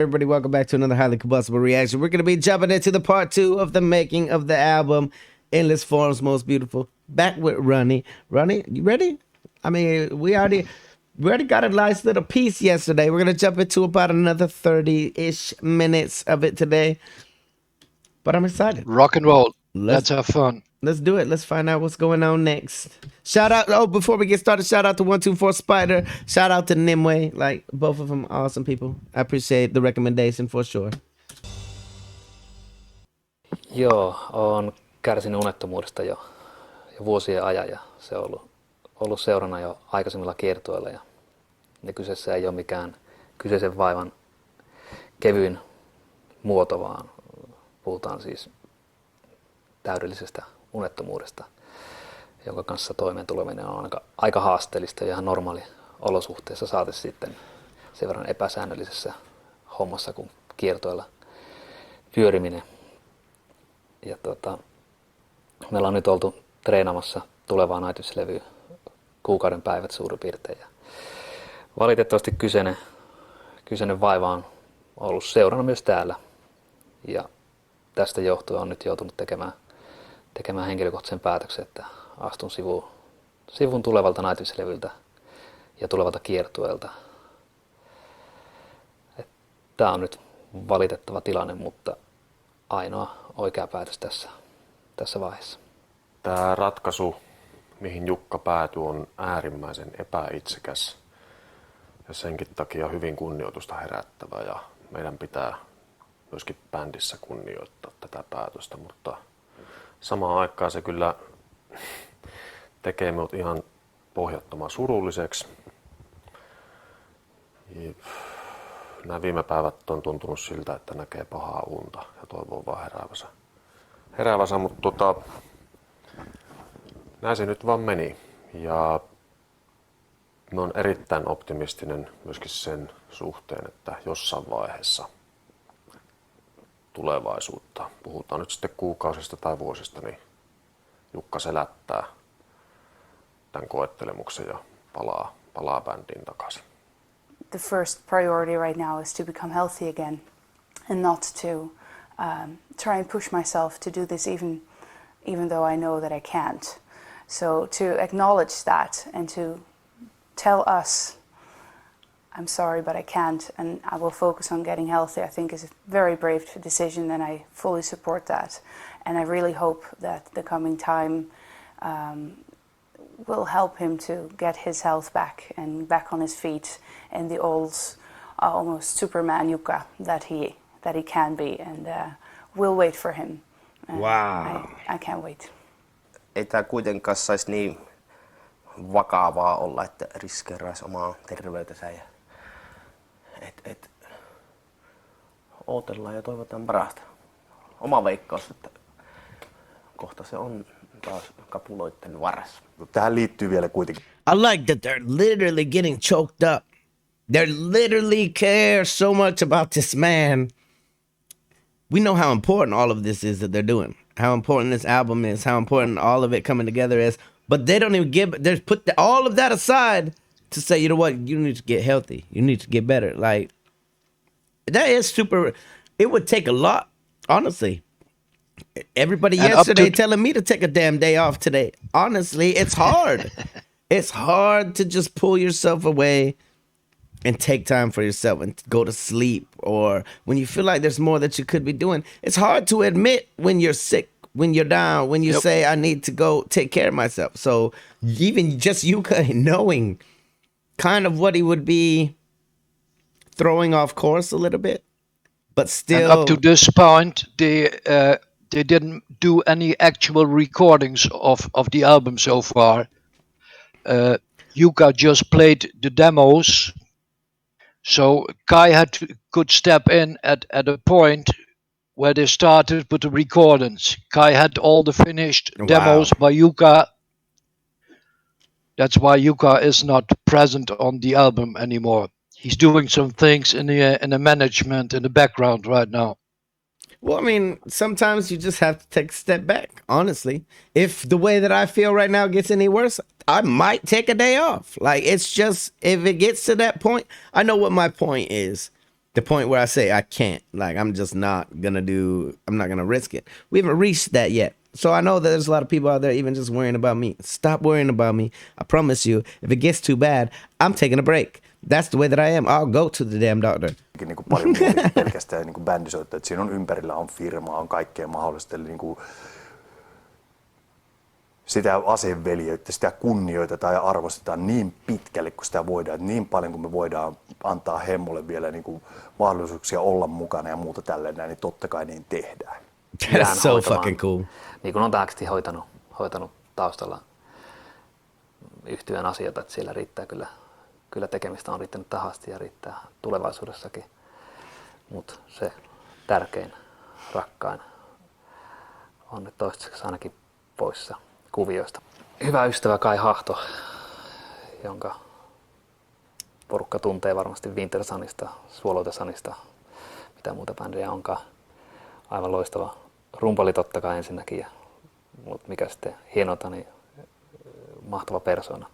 Everybody, welcome back to another highly combustible reaction. We're going to be jumping into the part 2 of the making of the album Endless Forms Most Beautiful. Back with Ronnie. Ronnie, you ready? I mean, we already got a nice little piece yesterday. We're going to jump into about another 30-ish minutes of it today. But I'm excited. Rock and roll. Let's have fun. Let's do it. Let's find out what's going on next. Shout out. Oh, before we get started, shout out to 124 Spider. Shout out to Nimue. Like, both of them awesome people. I appreciate the recommendation for sure. Joo, olen kärsinyt unettomuudesta jo vuosien ajan ja se on ollut seurana jo aikaisemmilla kiertueilla. Ja kyseessä ei ole mikään kyseisen vaivan kevyin muoto, vaan puhutaan siis täydellisestä unettomuudesta, jonka kanssa toimeen tuleminen on aika haasteellista ja ihan normaali olosuhteessa, saati sitten sen verran epäsäännöllisessä hommassa kuin kiertoilla pyöriminen. Ja me ollaan nyt oltu treenaamassa tulevaa Nightwish-levyä kuukauden päivät suurin piirtein. Ja valitettavasti kyseinen vaiva on ollut seurana myös täällä. Ja tästä johtuen on nyt joutunut tekemään henkilökohtaisen päätöksen, että astun sivun tulevalta Nightwish-levyltä ja tulevalta kiertueelta. Tämä on nyt valitettava tilanne, mutta ainoa oikea päätös tässä vaiheessa. Tämä ratkaisu, mihin Jukka päätyi, on äärimmäisen epäitsekäs ja senkin takia hyvin kunnioitusta herättävä, ja meidän pitää myöskin bändissä kunnioittaa tätä päätöstä, mutta samaan aikaan se kyllä tekee minut ihan pohjattoman surulliseksi. Nämä viime päivät on tuntunut siltä, että näkee pahaa unta ja toivoo vaan heräävänsä, mutta näin se nyt vaan meni. Ja mä oon erittäin optimistinen myöskin sen suhteen, että jossain vaiheessa tulevaisuutta, puhutaan nyt sitten kuukausista tai vuosista, niin Jukka selättää tämän koettelemuksen ja palaa bändiin takaisin. The first priority right now is to become healthy again and not to try and push myself to do this even though I know that I can't. So to acknowledge that and to tell us, I'm sorry, but I can't, and I will focus on getting healthy, I think is a very brave decision, and I fully support that. And I really hope that the coming time will help him to get his health back and back on his feet and the old almost Superman Jukka that he can be, and we'll wait for him. Wow. I can't wait. Ei tämä kuitenkaan saisi niin vakavaa olla, että riskeeraisi omaa terveytensä. Ja odotellaan ja toivotaan parasta. Oma veikkaus, että kohta se on taas kapuloitten varassa. Tähän liittyy vielä kuitenkin. I like that they're literally getting choked up. They literally care so much about this man. We know how important all of this is that they're doing. How important this album is. How important all of it coming together is. But they don't even they put all of that aside to say, you know what, you need to get healthy. You need to get better. Like, that is super. It would take a lot, honestly. Everybody yesterday telling me to take a damn day off today. Honestly, it's hard. It's hard to just pull yourself away and take time for yourself and go to sleep, or when you feel like there's more that you could be doing. It's hard to admit when you're sick, when you're down, when you say, I need to go take care of myself. So even just Yuka knowing kind of what he would be throwing off course a little bit, but still. And up to this point, they didn't do any actual recordings of the album so far. Yuka just played the demos. So Kai could step in at a point where they started with the recordings. Kai had all the finished demos by Yuka. That's why Yuka is not present on the album anymore. He's doing some things in the management in the background right now. Well, I mean, sometimes you just have to take a step back, honestly. If the way that I feel right now gets any worse, I might take a day off. Like, it's just, if it gets to that point, I know what my point is. The point where I say I can't, like I'm not gonna risk it. We haven't reached that yet. So I know that there's a lot of people out there even just worrying about me. Stop worrying about me. I promise you, if it gets too bad, I'm taking a break. That's the way that I am. I'll go to the damn doctor. Niin kuin paljon muuta pelkästään niin kuin bändisoittajat, että siinä on ympärillä on firma, on kaikkea mahdollista. Eli niin kuin sitä aseveljeyttä, sitä kunnioitetaan ja arvostetaan niin pitkälle kuin sitä voidaan. Että niin paljon kuin me voidaan antaa hemmolle vielä niin kuin mahdollisuuksia olla mukana ja muuta tälleen näin, niin totta kai niin tehdään. That's so fucking cool. Niin kuin on tähänkin hoitanut taustalla yhtyeen asioita, että siellä riittää kyllä tekemistä on riittänyt tähän asti ja riittää tulevaisuudessakin. Mutta se tärkein, rakkain on nyt toistaiseksi ainakin poissa kuvioista. Hyvä ystävä Kai Hahto, jonka porukka tuntee varmasti Winter Sunista, Swallow the Sunista, mitä muuta bändejä onkaan. Aivan loistava rumpali totta kai ensinnäkin, mutta mikä sitten hienota, niin mahtava persoona.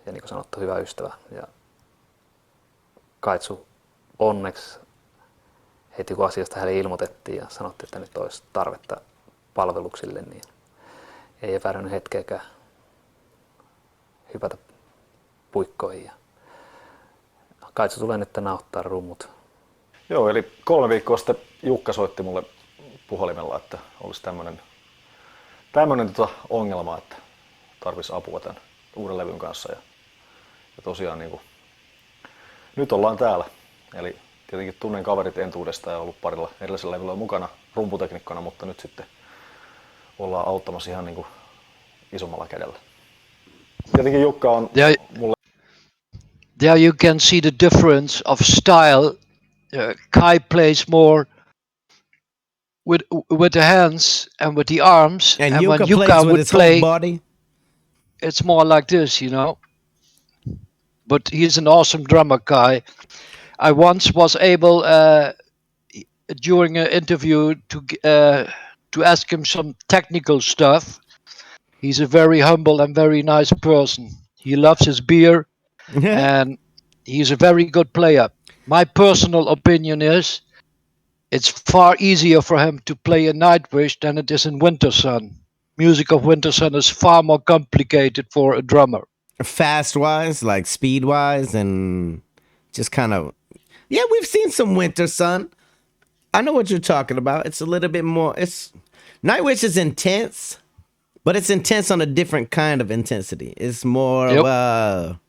Ja niin kuin sanottu, hyvä ystävä. Ja Kaitsu onneksi heti kun asiasta hänelle ilmoitettiin ja sanottiin, että nyt olisi tarvetta palveluksille, niin ei epäröinyt hetkeäkään hypätä puikkoihin. Ja Kaitsu tulee nyt nauttaa rummut. Joo, eli 3 viikkoa sitten Jukka soitti mulle puhelimella, että olisi tämmöinen ongelma, että tarvitsisi apua tämän uuden levyn kanssa. Ja tosiaan niin kuin, nyt ollaan täällä. Eli tietenkin tunnen kaverit entuudesta ja ollut parilla edellisellä levyllä mukana rumputeknikkona, mutta nyt sitten ollaan auttamassa ihan niin kuin isommalla kädellä. Tietenkin Jukka on mulle... There you can see the difference of style. Kai plays more with the hands and with the arms, And when Yuka Yuka plays with would his play, whole body. it's more like this, you know. But he's an awesome drummer, Kai. I once was able, during an interview, to ask him some technical stuff. He's a very humble and very nice person. He loves his beer, and he's a very good player. My personal opinion is it's far easier for him to play in Nightwish than it is in Winter Sun. Music of Winter Sun is far more complicated for a drummer. Fast wise, like speed wise, and just kind of, yeah, we've seen some Winter Sun. I know what you're talking about. It's a little bit more, Nightwish is intense, but it's intense on a different kind of intensity. It's more of a,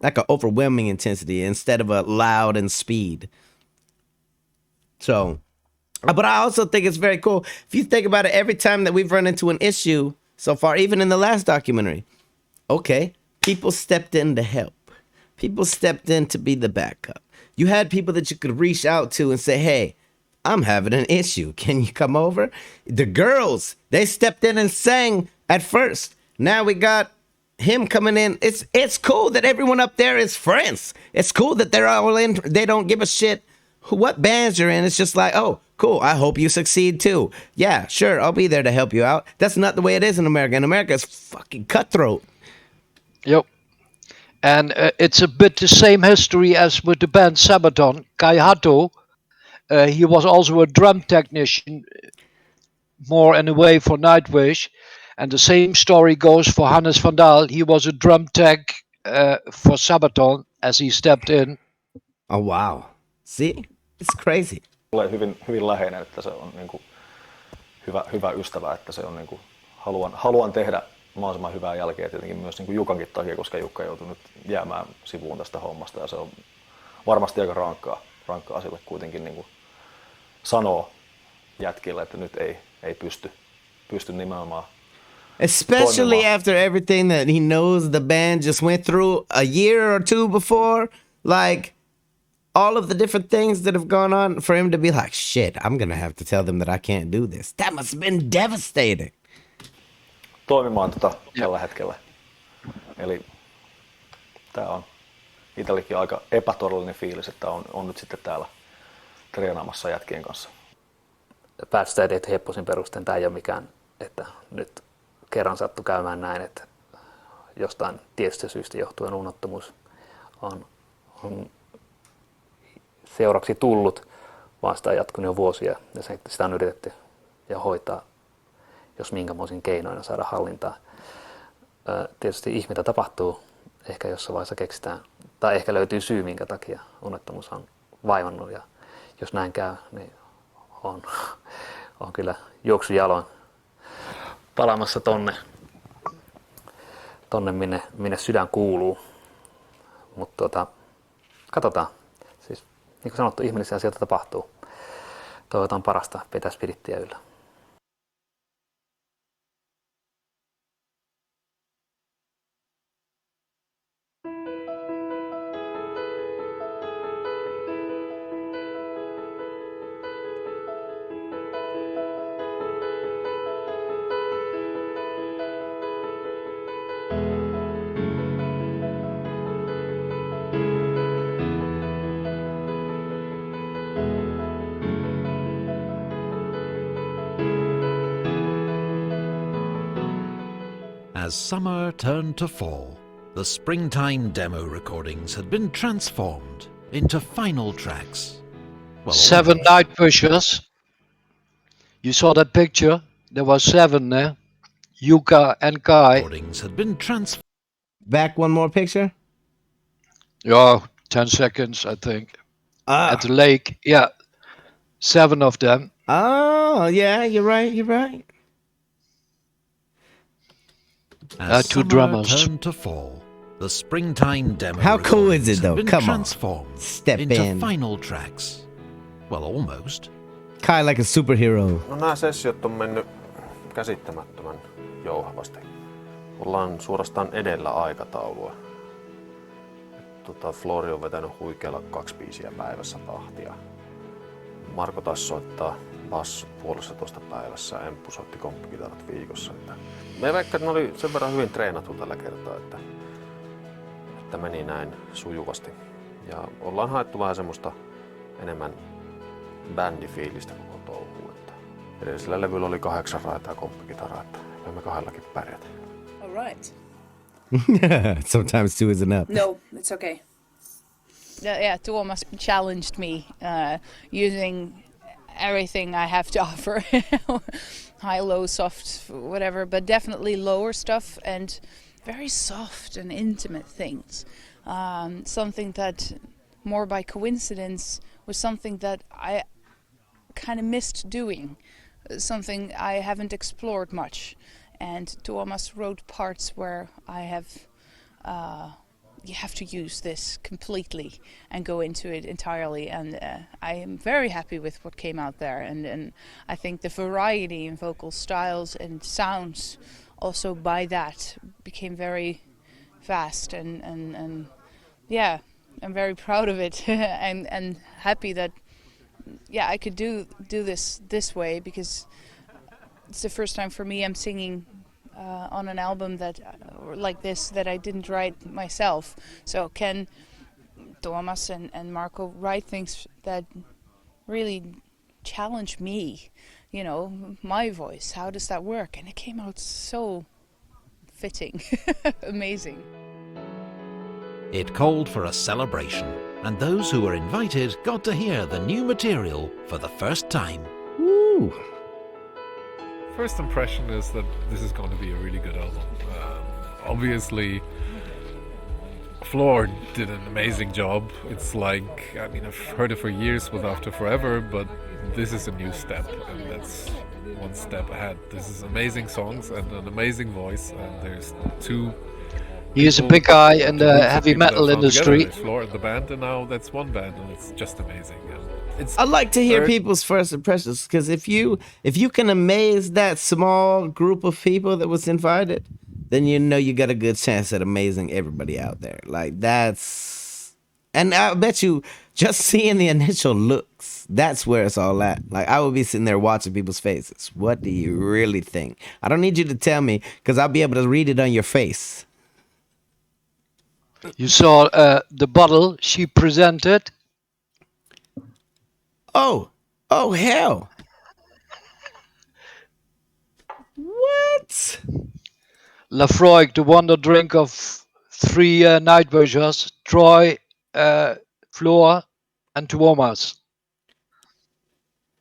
like an overwhelming intensity instead of a loud and speed. So, but I also think it's very cool. If you think about it, every time that we've run into an issue so far, even in the last documentary, okay, people stepped in to help. People stepped in to be the backup. You had people that you could reach out to and say, hey, I'm having an issue. Can you come over? The girls, they stepped in and sang at first. Now we got him coming in. It's cool that everyone up there is friends. It's cool that they're all in. They don't give a shit what bands you're in. It's just like, oh, cool. I hope you succeed too. Yeah, sure. I'll be there to help you out. That's not the way it is in America. In America, it's fucking cutthroat. Yep. And it's a bit the same history as with the band Sabaton. Kai Hato, he was also a drum technician, more in a way for Nightwish. And the same story goes for Hannes van Daal. He was a drum tech for Sabaton as he stepped in. Oh, wow. See? It's crazy. Tulee hyvin läheinen, että se on niin kuin hyvä ystävä, että se on niin kuin, haluan tehdä mahdollisimman hyvää jälkeä tietenkin myös niin kuin Jukankin takia, koska Jukka joutui nyt jäämään sivuun tästä hommasta ja se on varmasti aika rankkaa sille kuitenkin niin kuin sanoo jätkille, että nyt ei pysty nimenomaan. Especially after everything that he knows the band just went through a year or two before, like all of the different things that have gone on, for him to be like, shit, I'm gonna have to tell them that I can't do this. That must have been devastating. Toimimaan tällä hetkellä. Eli tää on itsellekin aika epätodellinen fiilis, että on nyt sitten täällä treenaamassa jätkien kanssa. Päätöstä ei tehty hepposin perustein. Tämä ei ole mikään, että nyt kerran sattui käymään näin, että jostain tietystä syystä johtuen unottomuus on seuraksi tullut, vaan sitä on jatkunut jo vuosia ja sitä on yritetty ja hoitaa, jos minkämoisin keinoina saada hallintaa. Tietysti ihmeitä tapahtuu, ehkä jossain vaiheessa keksitään, tai ehkä löytyy syy, minkä takia onnettomuus on vaivannut, ja jos näin käy, niin on kyllä juoksujaloin palaamassa tonne minne sydän kuuluu. Mutta katsotaan. Siis, niin kuin sanottu, ihmeellisiä asioita tapahtuu. Toivotaan parasta, pitää spirittiä yllä. As summer turned to fall, the springtime demo recordings had been transformed into final tracks. Well, 7 Nightwishers. You saw that picture? There were 7 there. Yuka and Kai. recordings had been transformed. Back one more picture. Yeah, 10 seconds, I think. At the lake. Yeah. 7 of them. Oh, yeah, you're right. As two summer drummers. turned to fall, the springtime demo How cool is recordings it, had though? been Come on. transformed Step into in. final tracks. Well, almost. Kai like a superhero. No nämä sessiot on mennyt käsittämättömän jouhavasti. Ollaan suorastaan edellä aikataulua. Flori on vetänyt huikealla 2 biisiä päivässä tahtia. Marko taas soittaa bassot 1,5 päivässä ja Emppu soitti komppikitarat viikossa. Me vaikka, että ne oli sen verran hyvin treenattu tällä kertaa, että meni näin sujuvasti. Ja ollaan haettu vähän semmoista enemmän bändifiilistä koko touhuun. Edellisellä levyllä oli 8 raitaa komppikitaraa, että me 2 pärjätä. All right. Sometimes 2 is enough. No, it's okay. Yeah, Tuomas challenged me using everything I have to offer. High, low, soft, whatever, but definitely lower stuff and very soft and intimate things. Something that, more by coincidence, was something that I kind of missed doing. Something I haven't explored much. And Tuomas wrote parts where I have... you have to use this completely and go into it entirely, and I am very happy with what came out there, and I think the variety in vocal styles and sounds also by that became very fast, and yeah, I'm very proud of it and happy that I could do this way, because it's the first time for me I'm singing on an album that like this that I didn't write myself. So can Tuomas and Marco write things that really challenge me, you know, my voice, how does that work? And it came out so fitting. Amazing. It called for a celebration, and those who were invited got to hear the new material for the first time. Woo! First impression is that this is going to be a really good album. Obviously, Floor did an amazing job. It's like, I mean, I've heard it for years with After Forever, but this is a new step, and that's one step ahead. This is amazing songs and an amazing voice, and there's 2. He is a big guy in the heavy people that metal found together. industry. There's Floor and the band, and now that's one band, and it's just amazing. And it's I like to hear third- people's first impressions, because if you can amaze that small group of people that was invited, then you know you got a good chance at amazing everybody out there. Like that's, and I bet you just seeing the initial looks, that's where it's all at. Like I would be sitting there watching people's faces. What do you really think? I don't need you to tell me, because I'll be able to read it on your face. You saw the bottle she presented. Oh hell. What? Lafroig, the wonder drink of 3 Nightwishers, Troy, Floor, and Tuomas.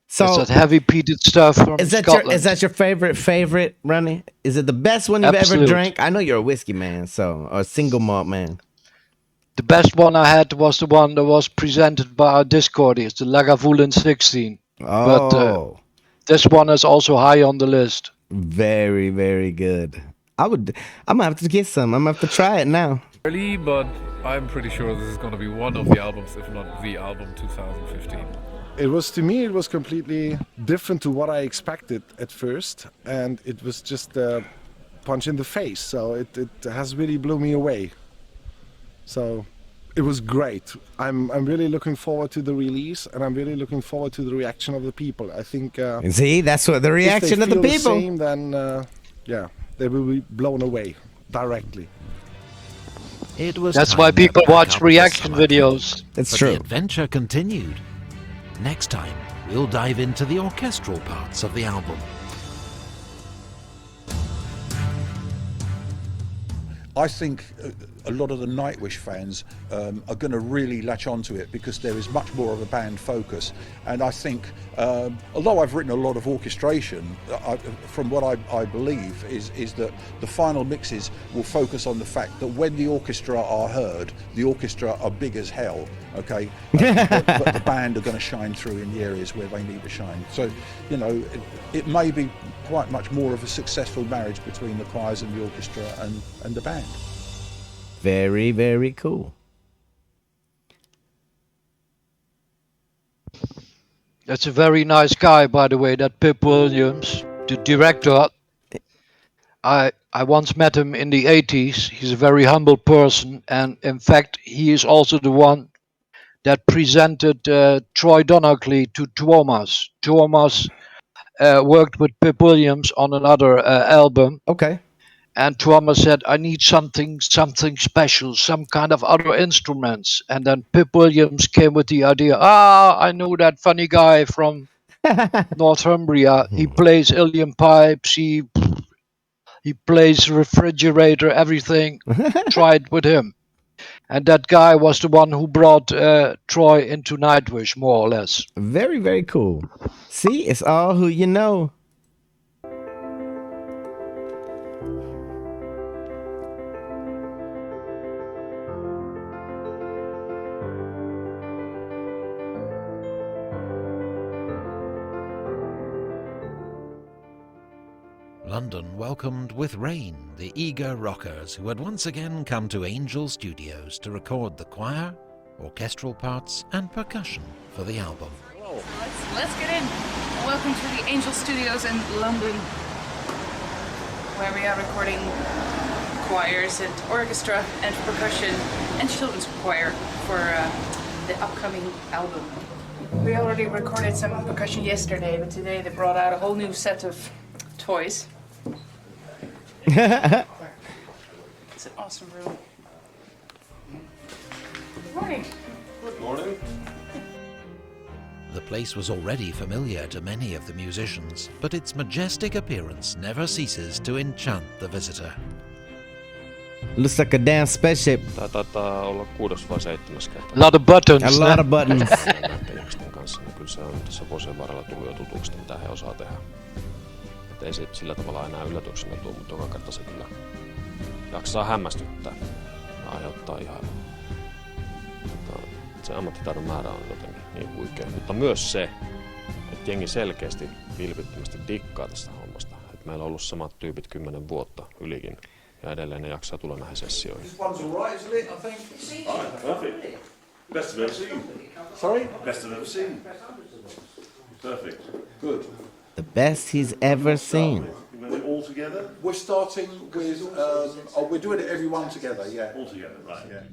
So It's that heavy peated stuff from Scotland. Is that your favorite, Ronnie? Is it the best one you've ever drank? I know you're a whiskey man, or a single malt man. The best one I had was the one that was presented by our Discord. It's the Lagavulin 16. Oh. But this one is also high on the list. Very, very good. I'm gonna have to get some. I'm gonna have to try it now. Early, but I'm pretty sure this is going to be one of the albums, if not the album 2015. It was completely different to what I expected at first, and it was just a punch in the face. So it has really blew me away. So it was great. I'm really looking forward to the release, and I'm really looking forward to the reaction of the people. I think. And see, that's what the reaction of the people. If they feel the same, then yeah, they will be blown away directly. That's why people watch reaction videos. It's true. The adventure continued. Next time, we'll dive into the orchestral parts of the album. I think a lot of the Nightwish fans are going to really latch onto it because there is much more of a band focus. And I think, although I've written a lot of orchestration, from what I believe is that the final mixes will focus on the fact that when the orchestra are heard, the orchestra are big as hell, okay? But the band are going to shine through in the areas where they need to shine. So, you know, it may be quite much more of a successful marriage between the choirs and the orchestra and the band. Very, very cool. That's a very nice guy, by the way, that Pip Williams, the director. I once met him in the 80s. He's a very humble person, and in fact, he is also the one that presented Troy Donockley to Tuomas. Tuomas worked with Pip Williams on another album. Okay. And Tuomas said, I need something special, some kind of other instruments. And then Pip Williams came with the idea, I know that funny guy from Northumbria. He plays Ilium pipes, he plays refrigerator, everything. Try it with him. And that guy was the one who brought Troy into Nightwish, more or less. Very, very cool. See, it's all who you know. London welcomed with rain the eager rockers who had once again come to Angel Studios to record the choir, orchestral parts and percussion for the album. Let's get in. Welcome to the Angel Studios in London, where we are recording choirs and orchestra and percussion and children's choir for the upcoming album. We already recorded some percussion yesterday, but today they brought out a whole new set of toys. It's an awesome room. Good morning. Good morning. The place was already familiar to many of the musicians, but its majestic appearance never ceases to enchant the visitor. Looks like a damn spaceship. Tää taitaa olla 6. vai 7. kerta. A lot of buttons. A lot of buttons. Ihmisten kanssa, niin kyllä se on tässä vuosien varrella tullut jo tutuksi, mitä he osaa tehdä. Et ei se sillä tavalla enää yllätyksenä tule, mutta joka kerta se kyllä jaksaa hämmästyttää ja aiheuttaa ihailua. Se ammattitaidon määrä on jotenkin niin huikea, mutta myös se, että jengi selkeästi vilpittömästi dikkaa tästä hommasta. Et meillä on ollut samat tyypit 10 vuotta ylikin ja edelleen ne jaksaa tulla näihin sessioihin. Perfect. Best I've ever seen. Sorry? Best I've ever seen. Perfect. Good. The best he's ever seen. All together? We're starting with, we're doing it everyone together, yeah. All together, right. Yeah.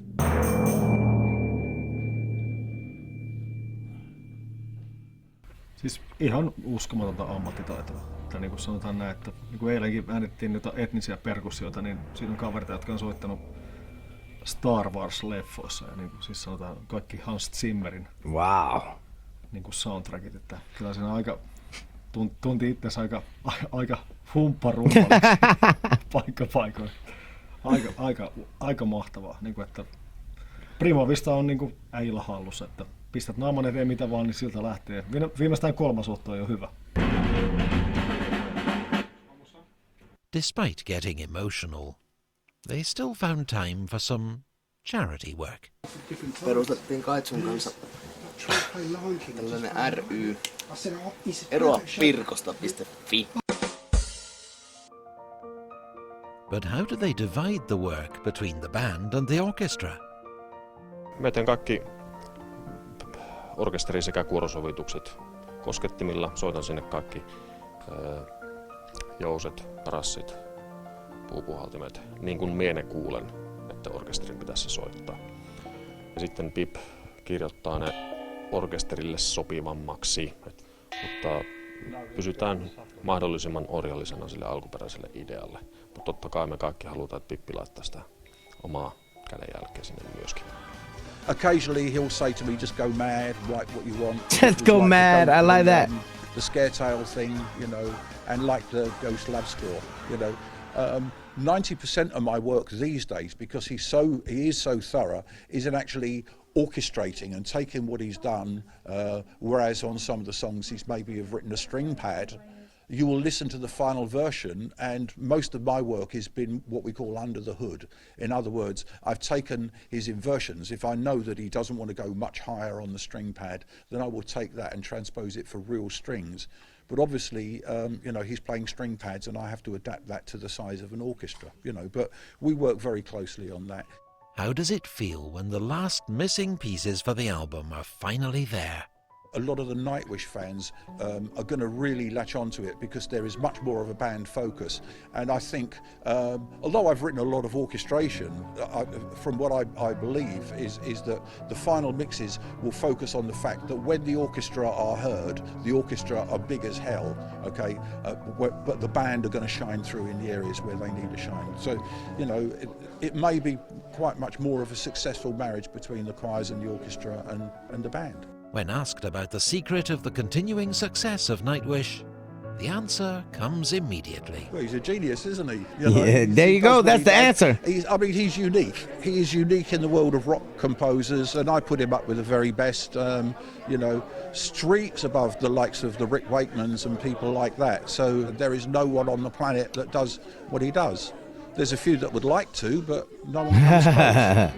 Siis ihan uskomatonta ammattitaitoa. Tai niin kuin sanotaan näin, että niin kuin eilenkin äänettiin niitä etnisiä perkussioita, niin siinä on kaverita, jotka on soittanut Star Wars-leffoissa. Ja niin kuin siis sanotaan kaikki Hans Zimmerin niin kuin soundtrackit. Että kyllä siinä aika, tunti itsensä aika humpparumpaliksi paikka-paikoin. Aika mahtavaa. Niin kuin, että Primovista on niin kuin äijillä hallussa, että pistät naaman eteen mitä vaan, niin siltä lähtee. Viimeistään 3. otto on jo hyvä. Despite getting emotional, they still found time for some charity work. Perustettiin Kaitsun kanssa tällainen ry, eroapirkosta.fi. But how do they divide the work between the band and the orchestra? Mä teen kaikki orkesteri- sekä kuorosovitukset koskettimilla. Soitan sinne kaikki jouset, rassit, puupuhaltimet, niin kuin mie ne kuulen, että orkesterin pitäisi soittaa. Ja sitten Pip kirjoittaa ne orkesterille sopivammaksi, mutta pysytään mahdollisimman orjallisena sille alkuperäiselle idealle. Mutta totta kai me kaikki halutaan, että Pippi laittaa sitä omaa kädenjälkeä sinne myöskin. Occasionally he'll say to me, just go mad, write what you want. Just go mad, I like that. The scare tale thing, you know, and like the Ghost Love score, you know. 90% of my work these days, because he is so thorough, is in actually orchestrating and taking what he's done, whereas on some of the songs he's maybe have written a string pad. You will listen to the final version, and most of my work has been what we call under the hood. In other words, I've taken his inversions. If I know that he doesn't want to go much higher on the string pad, then I will take that and transpose it for real strings. But obviously, you know, he's playing string pads, and I have to adapt that to the size of an orchestra, you know. But we work very closely on that. How does it feel when the last missing pieces for the album are finally there? A lot of the Nightwish fans are going to really latch onto it because there is much more of a band focus. And I think, although I've written a lot of orchestration, from what I believe is that the final mixes will focus on the fact that when the orchestra are heard, the orchestra are big as hell, okay? But the band are going to shine through in the areas where they need to shine. So, you know, it may be quite much more of a successful marriage between the choirs and the orchestra and the band. When asked about the secret of the continuing success of Nightwish, the answer comes immediately. Well, he's a genius, isn't he? Yeah, there you go. That's the answer. He's unique. He is unique in the world of rock composers, and I put him up with the very best, you know, streets above the likes of the Rick Wakemans and people like that. So there is no one on the planet that does what he does. There's a few that would like to, but no one comes close.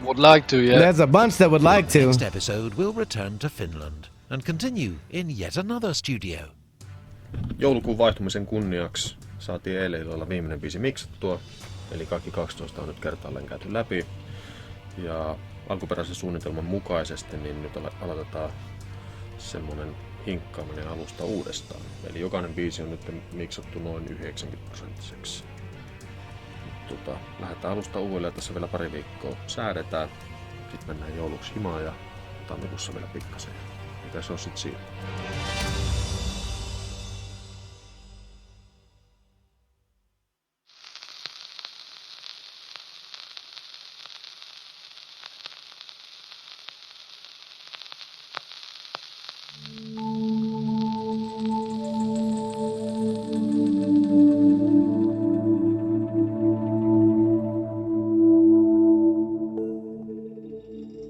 Would like to, yeah. There's a bunch that would like to. Next episode, we'll return to Finland and continue in yet another studio. Joulukuun vaihtumisen kunniaksi saatiin eilen illalla viimeinen biisi miksattua, eli kaikki 12 on nyt kertaalleen käyty läpi. Ja alkuperäisen suunnitelman mukaisesti niin nyt aloitetaan semmonen hinkkaaminen alusta uudestaan. Eli jokainen biisi on nyt miksattu noin 90%. Lähdetään alusta uudelleen, tässä vielä pari viikkoa säädetään. Sitten mennään jouluksi himaan ja tammikuussa vielä pikkasen. Mitä se on sit siinä?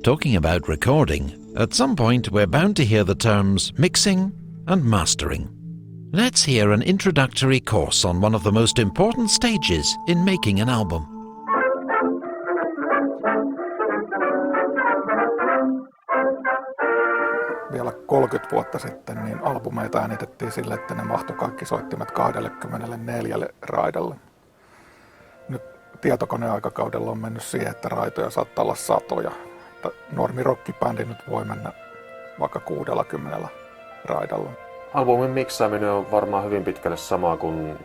Talking about recording, at some point we're bound to hear the terms mixing and mastering. Let's hear an introductory course on one of the most important stages in making an album. Vielä 30 vuotta sitten niin albumeita äänitettiin sille, että ne mahtui kaikki soittimet 24 raidalle. Nyt tietokoneaikakaudella on mennyt siihen, että raitoja saattaa olla satoja. Normirokkibändi nyt voi mennä vaikka 60 raidalla. Albumin miksaaminen on varmaan hyvin pitkälle sama kuin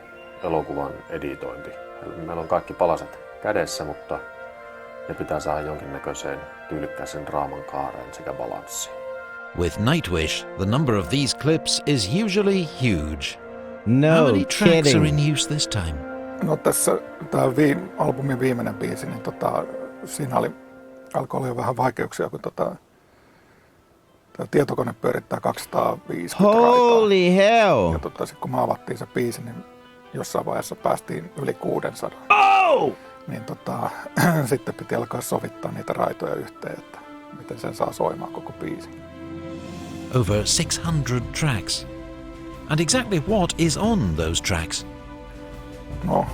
elokuvan editointi. Meillä on kaikki palaset kädessä, mutta ne pitää saada jonkinnäköiseen tyylikkääseen draaman kaareen sekä balanssiin. With Nightwish, the number of these clips is usually huge. No How many tracks kidding. are in use this time? No tässä tämä albumin viimeinen biisi, niin siinä alkoi olla jo vähän vaikeuksia, kun tämä tietokone pyörittää 250 Holy hell! Ja sit, kun me avattiin se biisi, niin jossain vaiheessa päästiin yli 600. Oh! Niin sitten piti alkaa sovittaa niitä raitoja yhteen, että miten sen saa soimaan koko biisi. over 600 tracks. And exactly what is on those tracks? No,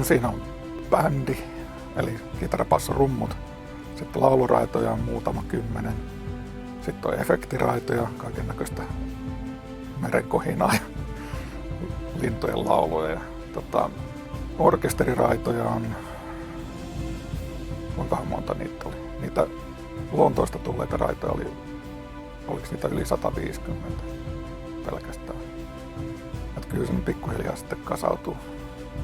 siinä on bändi, eli kitara, basso, rummut. Sitten lauluraitoja on muutama 10. Sitten on efektiraitoja, kaikennäköistä merenkohinaa ja lintujen lauluja. Orkesteriraitoja on, kuinkahan monta niitä oli? Niitä Lontoosta tulleita raitoja oli, oliko niitä yli 150 pelkästään. Että kyllä se pikkuhiljaa sitten kasautuu.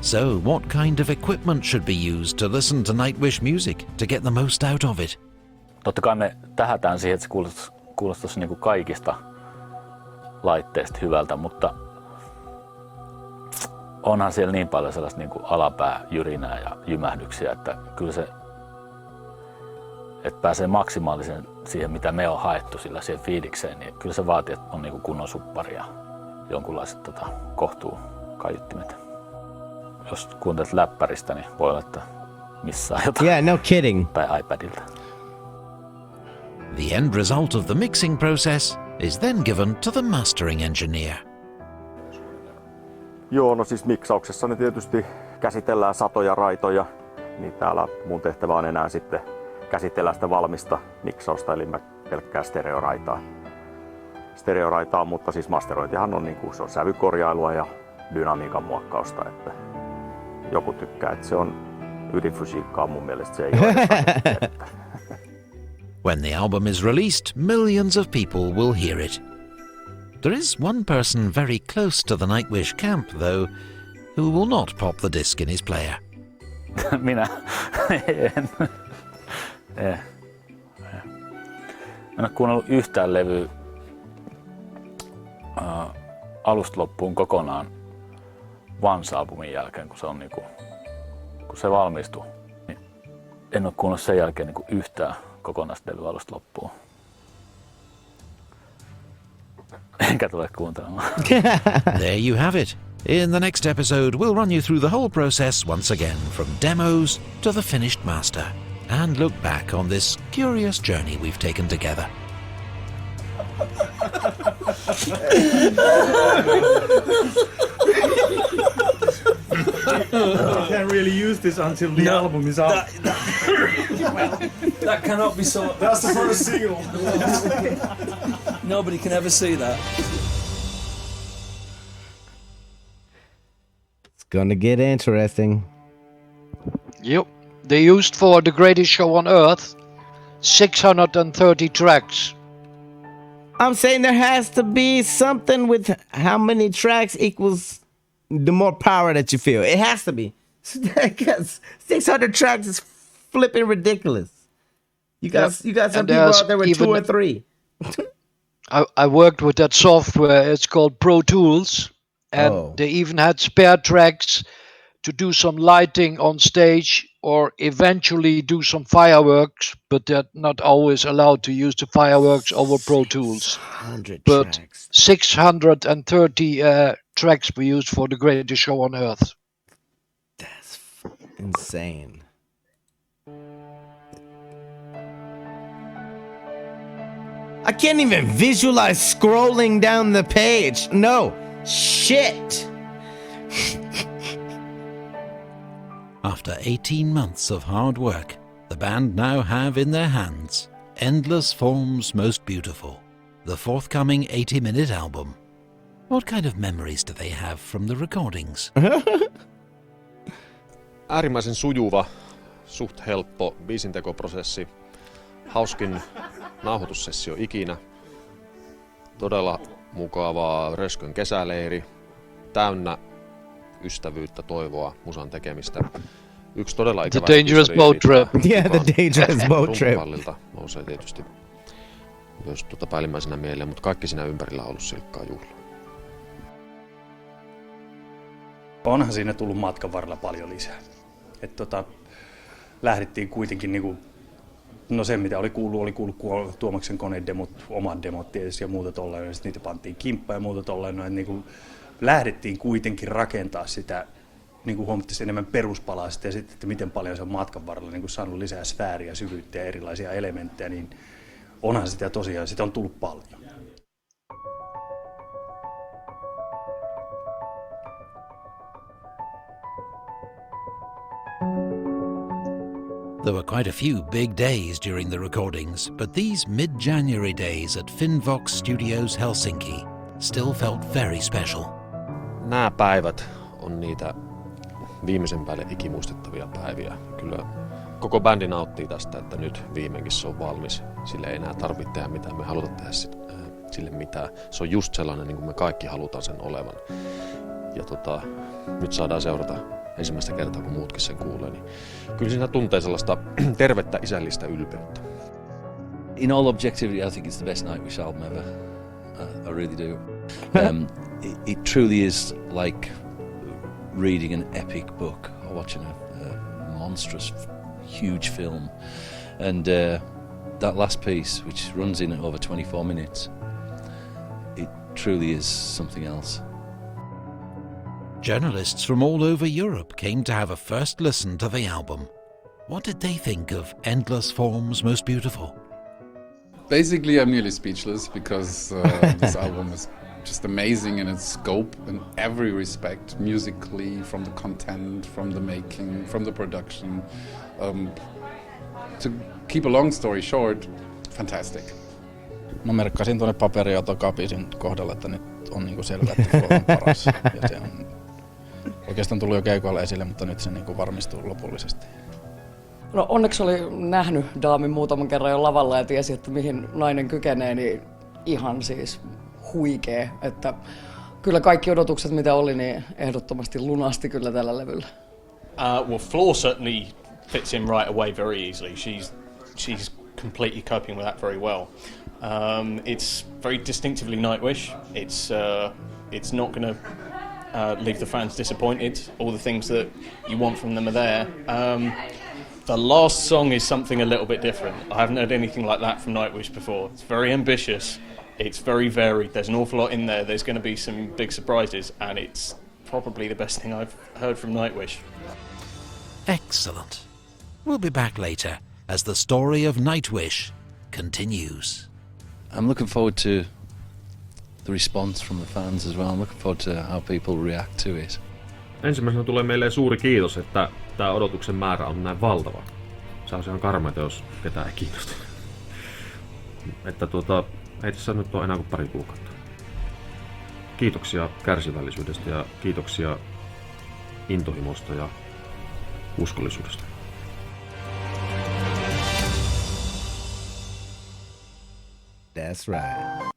So, what kind of equipment should be used to listen to Nightwish music to get the most out of it? Totta kai me tähdätään siihen, että se kuulostaisi niin kuin kaikista laitteista hyvältä, mutta onhan siellä niin paljon sellaista niin kuin alapääjyrinää ja jymähdyksiä, että kyllä se, että pääsee maksimaalisen siihen, mitä me on haettu sillä siihen fiilikseen, niin kyllä se vaatii, että on niin kuin kunnon suppari ja jonkunlaiset kohtuu kaiuttimet. Jos kuuntelet läppäristä, niin voi olla, että missaa jotain. Yeah, no kidding. Tai iPadilta. The end result of the mixing process is then given to the mastering engineer. Joo, no siis miksauksessa ne tietysti käsitellään satoja raitoja, niin täällä mun tehtävä on enää sitten käsitellä sitä valmista miksausta, eli pelkkää stereoraitaa, mutta siis masterointihan on, niinku, se on sävykorjailua ja dynamiikan muokkausta, että joku tykkää, että se on ydinfysiikkaa, mun mielestä se ei ole. When the album is released, millions of people will hear it. There is one person very close to the Nightwish camp, though, who will not pop the disc in his player. Minä? En ole kuunnellut yhtään levyä alusta loppuun kokonaan Once-albumin jälkeen, kun se on niinku, kun se valmistui. Niin en ole kuunnellut sen jälkeen niinku yhtään kokonaista levyä alusta loppuun. Enkä tule kuuntelemaan. There you have it. In the next episode, we'll run you through the whole process once again, from demos to the finished master, and look back on this curious journey we've taken together. I can't really use this until the album is out. That cannot be so. That's the first single. Nobody can ever see that. It's gonna get interesting. Yep. They used for the greatest show on earth 630 tracks. I'm saying there has to be something with how many tracks equals the more power that you feel. It has to be. Because 600 tracks is flipping ridiculous. You got some people out there with 2 or 3. I worked with that software. It's called Pro Tools. And they even had spare tracks to do some lighting on stage or eventually do some fireworks, but they're not always allowed to use the fireworks over Pro Tools. 100 but tracks. 630 tracks were used for the greatest show on earth. That's insane. I can't even visualize scrolling down the page. No. Shit. After 18 months of hard work, the band now have in their hands Endless Forms Most Beautiful, the forthcoming 80-minute album. What kind of memories do they have from the recordings? Äärimmäisen sujuva, suht helppo biisintekoprosessi, hauskin nauhoitussessio ikinä, todella mukavaa Röskön kesäleiri, täynnä ystävyyttä, toivoa, musan tekemistä. Yksi todella ikävä The dangerous boat trip. Yeah, the dangerous boat trip. Rumpupallilta nousee tietysti myös päällimmäisenä mieleen, mutta kaikki siinä ympärillä on ollut silkkaa juhlaa. Onhan siinä tullut matkan varrella paljon lisää. Lähdettiin kuitenkin niinku, no se mitä oli kuullut Tuomaksen koneen demot, omat demot tietysti ja muuta tolleen, ja sitten niitä pantiin kimppaan ja muuta tolleen, no, niinku, lähdettiin kuitenkin rakentaa sitä, niinku huomattavasti enemmän peruspalaa sitä, ja sitten, että miten paljon se on matkan varrella niinku saanut lisää sfääriä, syvyyttä ja erilaisia elementtejä, niin onhan sitä tosiaan, sitä on tullut paljon. There were quite a few big days during the recordings, but these mid-January days at Finnvox Studios Helsinki still felt very special. Nämä päivät on niitä viimeisen päälle ikimuistettavia päiviä. Kyllä koko bändi nauttii tästä, että nyt viimeinkin se on valmis. Sille ei enää tarvitse tehdä mitään, me halutaan tehdä sille mitään. Se on just sellainen, niin kuin me kaikki halutaan sen olevan. Ja nyt saadaan seurata ensimmäistä kertaa, kun muutkin sen kuulee. Niin kyllä siinä tuntee sellaista tervettä isällistä ylpeyttä. In all objectivity, I think it's the best Nightwish album ever. I really do. It truly is like reading an epic book or watching a monstrous, huge film. And that last piece, which runs in over 24 minutes, it truly is something else. Journalists from all over Europe came to have a first listen to the album. What did they think of Endless Form's Most Beautiful? Basically, I'm nearly speechless because this album is just amazing in its scope in every respect, musically, from the content, from the making, from the production. To keep a long story short, fantastic. Mä merkkasin tuonne paperiautokapisin kohdalla, että nyt on niinku selvä, että Flow on paras. Ja se on oikeastaan tullut jo keikoilla esille, mutta nyt se niinku varmistuu lopullisesti. No onneksi oli nähnyt Daamin muutaman kerran jo lavalla ja tiesi, että mihin nainen kykenee, niin ihan siis huikee. Että kyllä kaikki odotukset mitä oli, niin ehdottomasti lunasti kyllä tällä levyllä. Well, Floor certainly fits in right away very easily. She's completely coping with that very well. It's very distinctively Nightwish. It's not going to leave the fans disappointed. All the things that you want from them are there. The last song is something a little bit different. I haven't heard anything like that from Nightwish before. It's very ambitious. It's very varied. There's an awful lot in there. There's going to be some big surprises, and it's probably the best thing I've heard from Nightwish. Excellent. We'll be back later as the story of Nightwish continues. I'm looking forward to the response from the fans as well. I'm looking forward to how people react to it. Ensimmäisenä tulee meille suuri kiitos, että tämä odotuksen määrä on näin valtava. Se on ihan karmeita, jos ketään ei kiinnosta. Että ei tässä nyt ole enää kuin pari kuukautta. Kiitoksia kärsivällisyydestä ja kiitoksia intohimosta ja uskollisuudesta. That's right.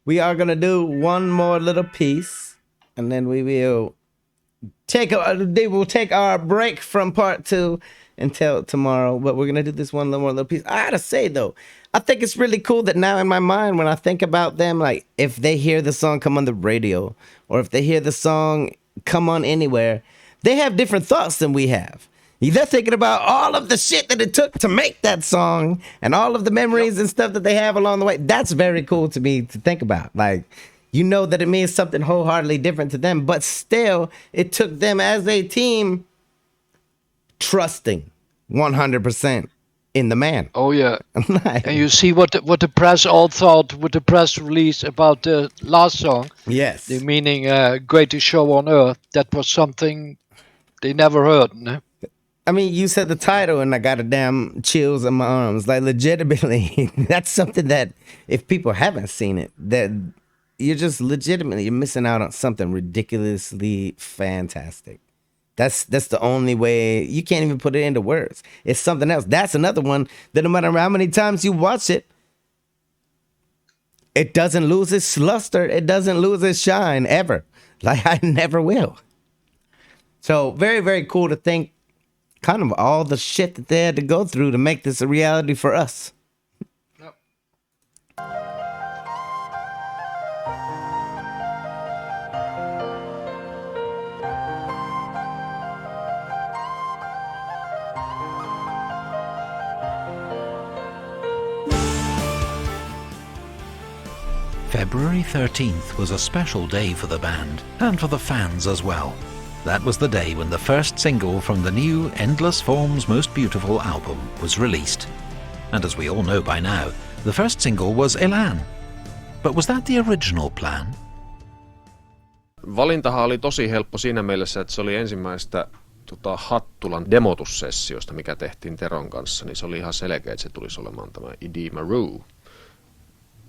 We are gonna do one more little piece, and then we will take our break from part 2 until tomorrow. But we're gonna do this one more little piece. I gotta say though, I think it's really cool that now in my mind, when I think about them, like if they hear the song come on the radio, or if they hear the song come on anywhere, they have different thoughts than we have. They're thinking about all of the shit that it took to make that song and all of the memories and stuff that they have along the way. That's very cool to me to think about. Like, you know that it means something wholeheartedly different to them, but still it took them as a team trusting 100% in the man. Oh yeah. And you see what the press all thought with the press release about the last song. Yes. The meaning Greatest Show on Earth. That was something they never heard. No? I mean, you said the title and I got a damn chills in my arms. Like, legitimately, that's something that if people haven't seen it, that you're missing out on something ridiculously fantastic. That's the only way. You can't even put it into words. It's something else. That's another one that no matter how many times you watch it, it doesn't lose its luster. It doesn't lose its shine ever. Like, I never will. So very, very cool to think kind of all the shit that they had to go through to make this a reality for us. Yep. February 13th was a special day for the band, and for the fans as well. That was the day when the first single from the new Endless Form's Most Beautiful album was released. And as we all know by now, the first single was Elan. But was that the original plan? Valintahan oli tosi helppo siinä mielessä, että se oli ensimmäistä Hattulan demotussessiosta, mikä tehtiin Teron kanssa, niin se oli ihan selkeä, että se tulisi olemaan tämä Idi Maru,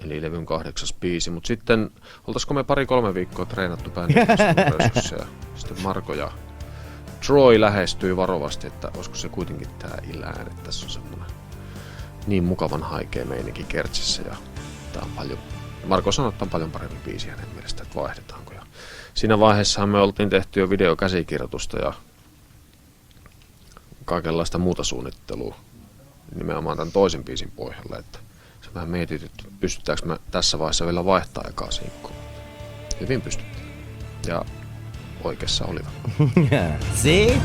eli levyn 8. biisi. Mutta sitten, oltaisiko me 2-3 viikkoa treenattu bändin kanssa ja sitten Marko ja Troy lähestyi varovasti, että olisiko se kuitenkin tämä Ilään, että tässä on semmoinen niin mukavan haikea meininki kertsissä ja tää on paljon, Marko sanoi, että on paljon parempi biisi hänen mielestä, että vaihdetaanko. Ja siinä vaiheessahan me oltiin tehty jo videokäsikirjoitusta ja kaikenlaista muuta suunnittelua nimenomaan tämän toisen biisin pohjalle, että se vähän mietit, että pystytäänkö me tässä vaiheessa vielä vaihtaa ekaa sinkkuun. Hyvin pystyttiin. Ja oikeassa olivat. See?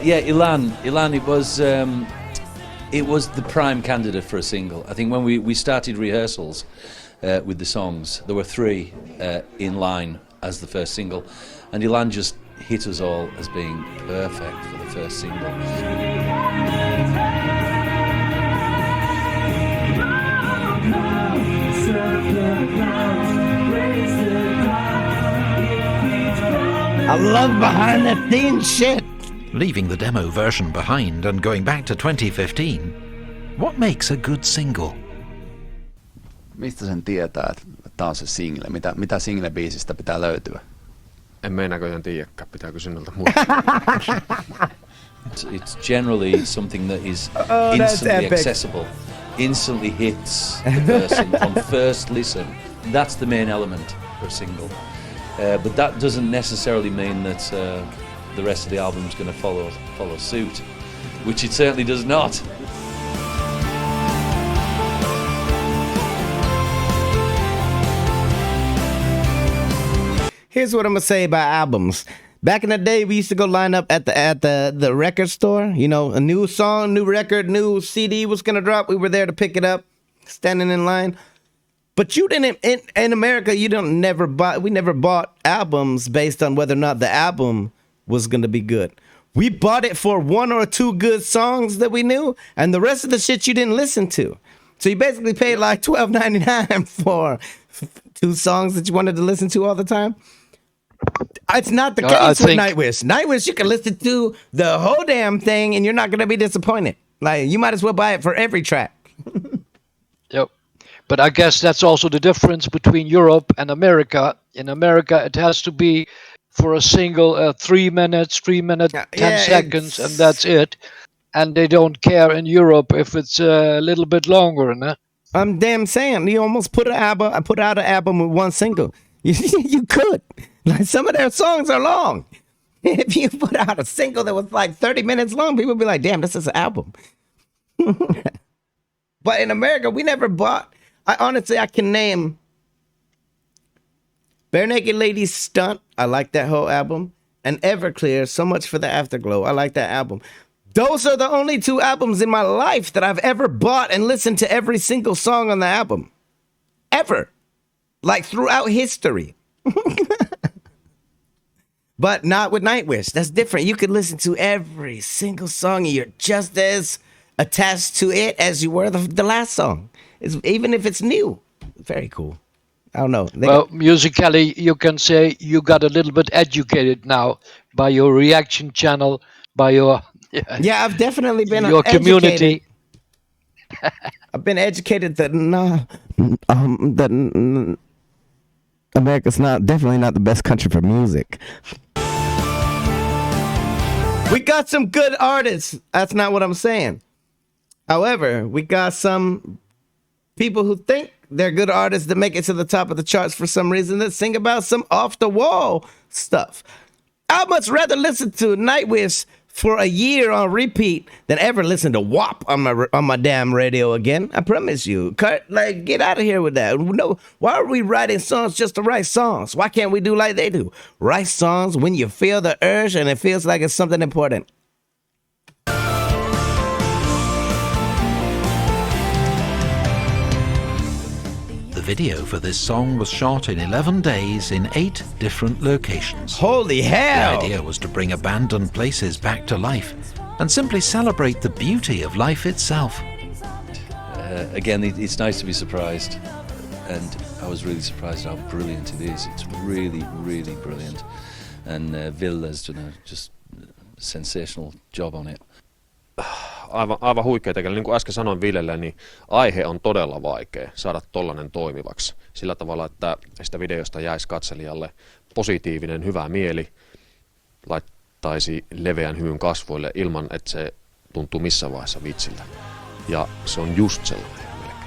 Yeah, Ilan. It was the prime candidate for a single. I think when we started rehearsals with the songs, there were 3 in line as the first single, and Ilan just hit us all as being perfect for the first single. I love behind the scenes shit. Leaving the demo version behind and going back to 2015, what makes a good single? Mistä sen tietää, että tää on se single? Mitä single-biisistä pitää löytyä? En mä näköjään tiedäkään, pitää kysyä noilta muuta. It's generally something that is instantly accessible, instantly hits the person on first listen. That's the main element for a single. But that doesn't necessarily mean that the rest of the album's going to follow suit, which it certainly does not. Here's what I'm gonna say about albums. Back in the day, we used to go line up at the record store. You know, a new song, new record, new CD was gonna drop. We were there to pick it up, standing in line. But you didn't in America. We never bought albums based on whether or not the album was gonna be good. We bought it for 1 or 2 good songs that we knew, and the rest of the shit you didn't listen to. So you basically paid like $12.99 for 2 songs that you wanted to listen to all the time. It's not the case with Nightwish. Nightwish, you can listen to the whole damn thing and you're not going to be disappointed. Like, you might as well buy it for every track. Yep. But I guess that's also the difference between Europe and America. In America, it has to be for a single 3 minutes, 10 seconds, and that's it. And they don't care in Europe if it's a little bit longer. No? I'm damn saying, you almost put out an album with 1 single. You could. Like, some of their songs are long. If you put out a single that was like 30 minutes long, people would be like, damn, this is an album. But in America, we never bought. I can name Bare Naked Ladies Stunt. I like that whole album. And Everclear, So Much for the Afterglow. I like that album. Those are the only 2 albums in my life that I've ever bought and listened to every single song on the album. Ever. Like, throughout history. But not with Nightwish. That's different. You could listen to every single song and you're just as attached to it as you were the last song. Even if it's new. Very cool. I don't know. Musically, you can say you got a little bit educated now by your reaction channel, by your... Yeah, I've definitely been your community. I've been educated that America's definitely not the best country for music. We got some good artists. That's not what I'm saying. However, we got some people who think they're good artists that make it to the top of the charts for some reason that sing about some off the wall stuff. I'd much rather listen to Nightwish for a year on repeat than ever listen to WAP on my damn radio again. I promise you. Like, get out of here with that. No, why are we writing songs just to write songs? Why can't we do like they do? Write songs when you feel the urge and it feels like it's something important. The The video for this song was shot in 11 days in 8 different locations. Holy hell! The idea was to bring abandoned places back to life and simply celebrate the beauty of life itself. Again, it's nice to be surprised, and I was really surprised how brilliant it is. It's really, really brilliant, and Ville has done a just sensational job on it. Aivan huikea tekijä. Niin kuin äsken sanoin Villelle, niin aihe on todella vaikea saada tollainen toimivaksi. Sillä tavalla, että sitä videosta jäisi katselijalle positiivinen, hyvä mieli, laittaisi leveän hymyn kasvoille ilman, että se tuntuu missään vaiheessa vitsiltä. Ja se on just sellainen melkein.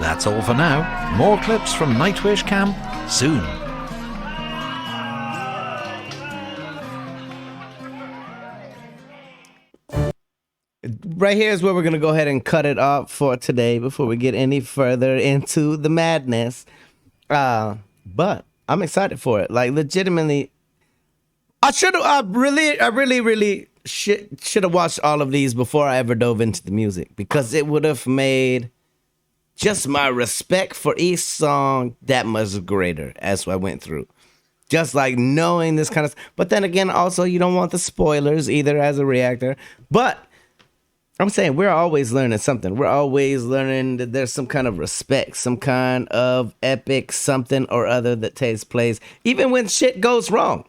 That's all for now. More clips from Nightwish Camp soon. Right here is where we're going to go ahead and cut it off for today before we get any further into the madness. But I'm excited for it. Like, legitimately, I really should have watched all of these before I ever dove into the music, because it would have made just my respect for each song that much greater as I went through. Just like knowing this kind of, but then again, also you don't want the spoilers either as a reactor. But I'm saying we're always learning something. We're always learning that there's some kind of respect, some kind of epic something or other that takes place, even when shit goes wrong.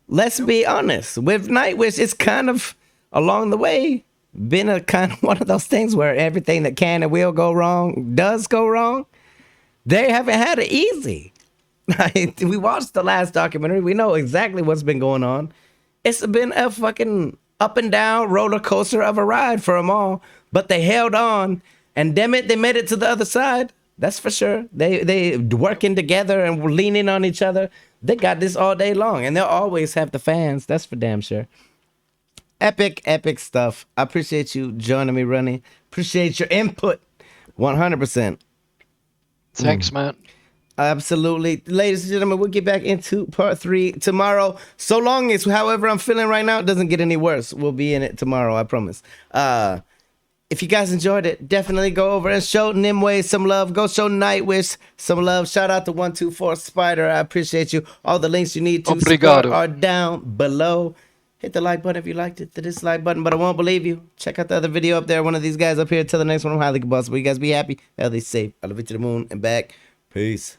Let's be honest. With Nightwish, it's kind of along the way been a kind of one of those things where everything that can and will go wrong does go wrong. They haven't had it easy. We watched the last documentary. We know exactly what's been going on. It's been a fucking up and down roller coaster of a ride for them all, but they held on, and damn it, they made it to the other side. That's for sure. They working together and leaning on each other. They got this all day long, and they'll always have the fans. That's for damn sure. Epic stuff. I appreciate you joining me, Ronnie. Appreciate your input. 100%. Thanks, man. Absolutely. Ladies and gentlemen, we'll get back into part 3 tomorrow. So long as however I'm feeling right now, it doesn't get any worse. We'll be in it tomorrow, I promise. If you guys enjoyed it, definitely go over and show Nimue some love. Go show Nightwish some love. Shout out to 124 Spider. I appreciate you. All the links you need to support are down below. Hit the like button if you liked it. The dislike button, but I won't believe you. Check out the other video up there. One of these guys up here. Till the next one, I'm highly combustible. You guys be happy, healthy, safe. I love you to the moon and back. Peace.